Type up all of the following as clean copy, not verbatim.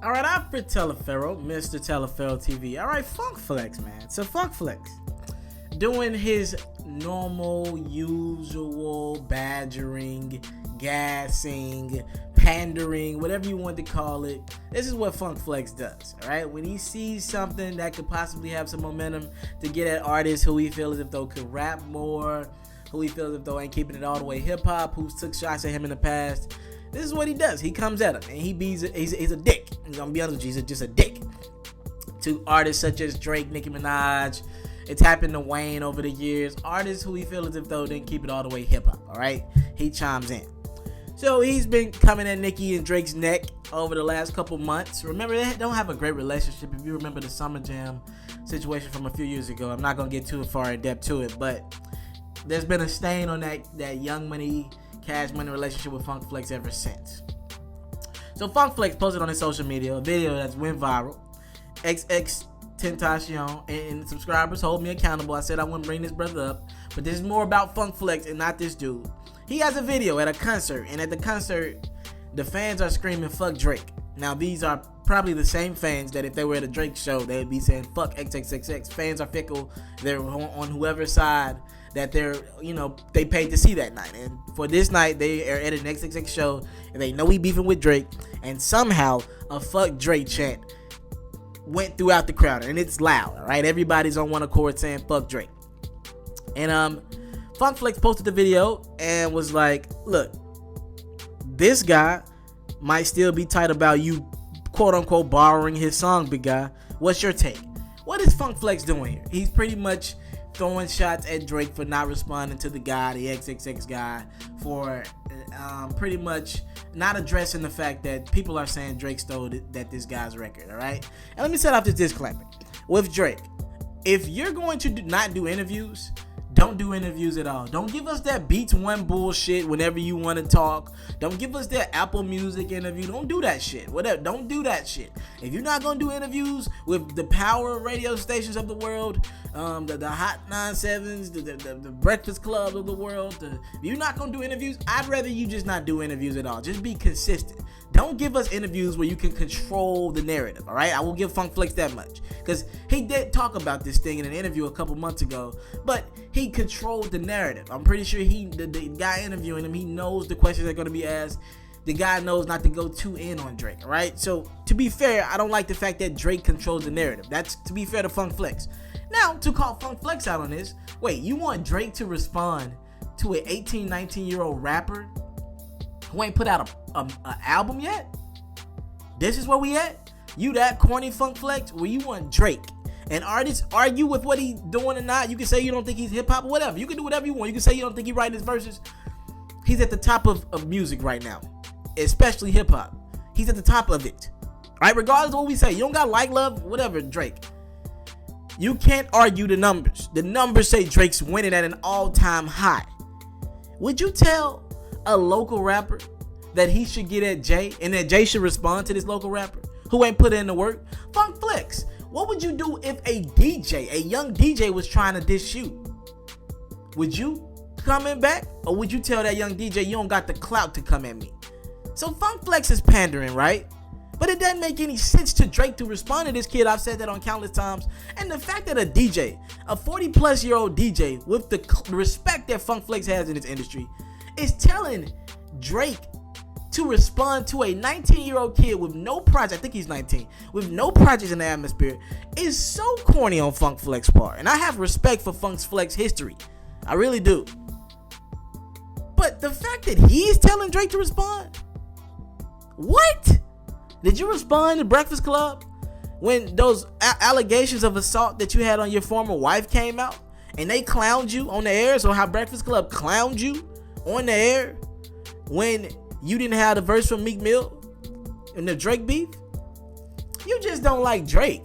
All right, I'm for Teleferro, Mr. Teleferro TV. All right, Funk Flex, man. So Funk Flex doing his normal, usual badgering, gassing, pandering, whatever you want to call it. This is what Funk Flex does, all right? When he sees something that could possibly have some momentum to get at artists who he feels as if though could rap more, who he feels as if though ain't keeping it all the way hip-hop, who's took shots at him in the past, this is what he does. He comes at him, and he's a dick. I'm gonna be honest with you, he's just a dick to artists such as Drake, Nicki Minaj. It's happened to Wayne over the years. Artists who he feels as if though didn't keep it all the way hip hop. All right, he chimes in. So he's been coming at Nicki and Drake's neck over the last couple months. Remember, they don't have a great relationship. If you remember the Summer Jam situation from a few years ago, I'm not gonna get too far in depth to it, but there's been a stain on that Young Money, Cash Money relationship with Funk Flex ever since. So Funk Flex posted on his social media a video that's went viral. XXXTentacion and subscribers hold me accountable. I said I wouldn't bring this brother up, but this is more about Funk Flex and not this dude. He has a video at a concert, and at the concert, the fans are screaming "fuck Drake." Now these are probably the same fans that if they were at a Drake show, they'd be saying "fuck XXXX." Fans are fickle. They're on whoever's side that they paid to see that night. And for this night, they are at an XXX show, and they know he beefing with Drake, and somehow a "fuck Drake" chant went throughout the crowd, and it's loud, all right? Everybody's on one accord saying "fuck Drake." And Funk Flex posted the video and was like, look, this guy might still be tight about you, quote unquote, borrowing his song, big guy. What's your take? What is Funk Flex doing here? He's pretty much throwing shots at Drake for not responding to the guy, the XXX guy, for pretty much not addressing the fact that people are saying Drake stole this guy's record, all right? And let me set off this disclaimer. With Drake, if you're going to not do interviews, don't do interviews at all. Don't give us that Beats One bullshit whenever you want to talk. Don't give us that Apple Music interview. Don't do that shit. Whatever. Don't do that shit. If you're not going to do interviews with the power radio stations of the world, the Hot 97s, the Breakfast Club of the world, if you're not going to do interviews, I'd rather you just not do interviews at all. Just be consistent. Don't give us interviews where you can control the narrative, all right? I will give Funk Flex that much. Because he did talk about this thing in an interview a couple months ago, but he controlled the narrative. I'm pretty sure the guy interviewing him, he knows the questions that are going to be asked. The guy knows not to go too in on Drake, all right? So, to be fair, I don't like the fact that Drake controls the narrative. That's to be fair to Funk Flex. Now, to call Funk Flex out on this, wait, you want Drake to respond to an 18, 19-year-old rapper who ain't put out a album yet? This is where we at? You that corny, Funk Flex? Where you want Drake and artists argue with what he's doing or not? You can say you don't think he's hip-hop or whatever. You can do whatever you want. You can say you don't think he writing his verses. He's at the top of music right now, especially hip-hop. He's at the top of it. All right, regardless of what we say. You don't got like, love, whatever, Drake. You can't argue the numbers. The numbers say Drake's winning at an all-time high. Would you tell a local rapper that he should get at Jay and that Jay should respond to this local rapper who ain't put in the work? Funk Flex, what would you do if a young DJ was trying to diss you? Would you come in back, or would you tell that young DJ you don't got the clout to come at me? So Funk Flex is pandering, right? But it doesn't make any sense to Drake to respond to this kid. I've said that on countless times. And the fact that a DJ, a 40-plus-year-old DJ with the respect that Funk Flex has in this industry, is telling Drake to respond to a 19-year-old kid with no project, I think he's 19, with no projects in the atmosphere, is so corny on Funk Flex's part. And I have respect for Funk Flex's history. I really do. But the fact that he's telling Drake to respond? What? Did you respond to Breakfast Club when those allegations of assault that you had on your former wife came out? And they clowned you on the air? So how Breakfast Club clowned you on the air when you didn't have the verse from Meek Mill in the Drake beef? You just don't like Drake.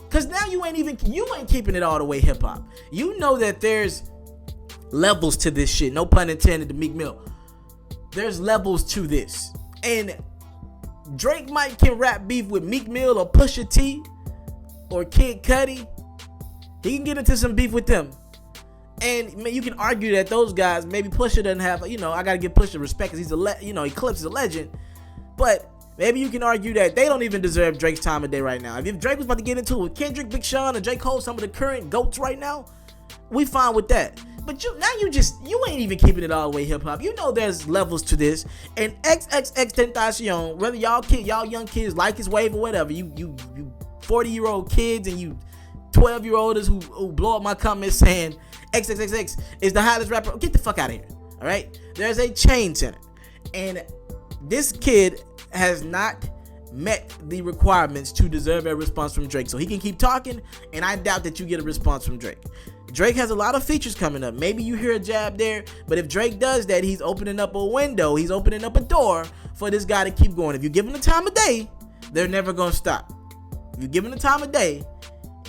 Cause now you ain't keeping it all the way hip hop. You know that there's levels to this shit. No pun intended to Meek Mill. There's levels to this. And Drake can rap beef with Meek Mill or Pusha T or Kid Cudi. He can get into some beef with them. And you can argue that those guys, maybe Pusha doesn't have, I got to give Pusha respect because he's Eclipse is a legend. But maybe you can argue that they don't even deserve Drake's time of day right now. If Drake was about to get into it with Kendrick, Big Sean, or J. Cole, some of the current GOATs right now, we fine with that. But you ain't even keeping it all the way hip hop. You know there's levels to this. And XXXTentacion, whether y'all young kids like his wave or whatever, you 40-year-old kids and you 12-year-olds who blow up my comments saying XXX is the hottest rapper, get the fuck out of here. All right? There's a change in it. And this kid has not met the requirements to deserve a response from Drake. So he can keep talking, and I doubt that you get a response from Drake. Drake has a lot of features coming up. Maybe you hear a jab there, but if Drake does that, he's opening up a window. He's opening up a door for this guy to keep going. If you give him the time of day, they're never going to stop. If you give him the time of day,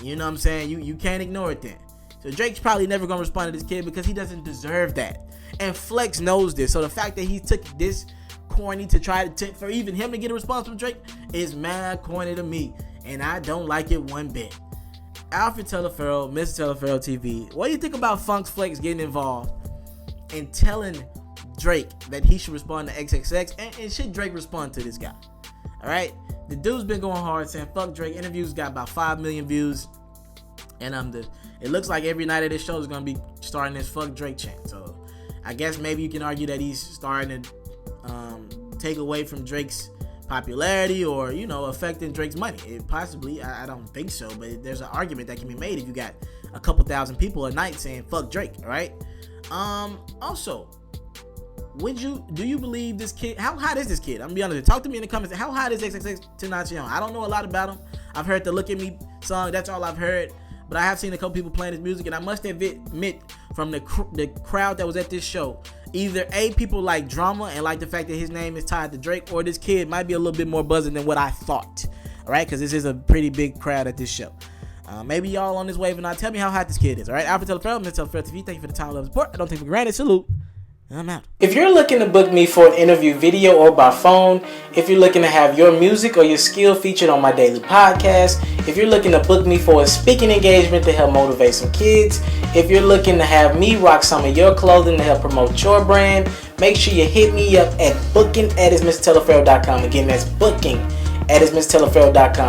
you know what I'm saying, you can't ignore it then. So Drake's probably never going to respond to this kid because he doesn't deserve that. And Flex knows this. So the fact that he took this corny to try to for even him to get a response from Drake is mad corny to me. And I don't like it one bit. Alfred Teleferro, Mr. Teleferro TV, what do you think about Funk Flex getting involved and telling Drake that he should respond to XXX? And should Drake respond to this guy? Alright? The dude's been going hard saying fuck Drake. Interviews got about 5 million views. And it looks like every night of this show is going to be starting this fuck Drake chant. So I guess maybe you can argue that he's starting to take away from Drake's popularity or, affecting Drake's money. Possibly, I don't think so, but there's an argument that can be made if you got a couple thousand people a night saying fuck Drake, right? Also, do you believe this kid, how hot is this kid? I'm gonna be honest, talk to me in the comments. How hot is XXXTentacion? I don't know a lot about him. I've heard the Look At Me song, that's all I've heard, but I have seen a couple people playing his music, and I must admit from the crowd that was at this show, either people like drama and like the fact that his name is tied to Drake, or this kid might be a little bit more buzzing than what I thought. All right, because this is a pretty big crowd at this show. Maybe y'all on this wave and not tell me how hot this kid is. All right, Alfred Teleferro, Mr. Teleferro TV. Thank you for the time, love, and support. I don't take it for granted. Salute. I'm out. If you're looking to book me for an interview video or by phone, if you're looking to have your music or your skill featured on my daily podcast, if you're looking to book me for a speaking engagement to help motivate some kids, if you're looking to have me rock some of your clothing to help promote your brand, make sure you hit me up at booking@mrteleferro.com. Again, that's booking@mrteleferro.com.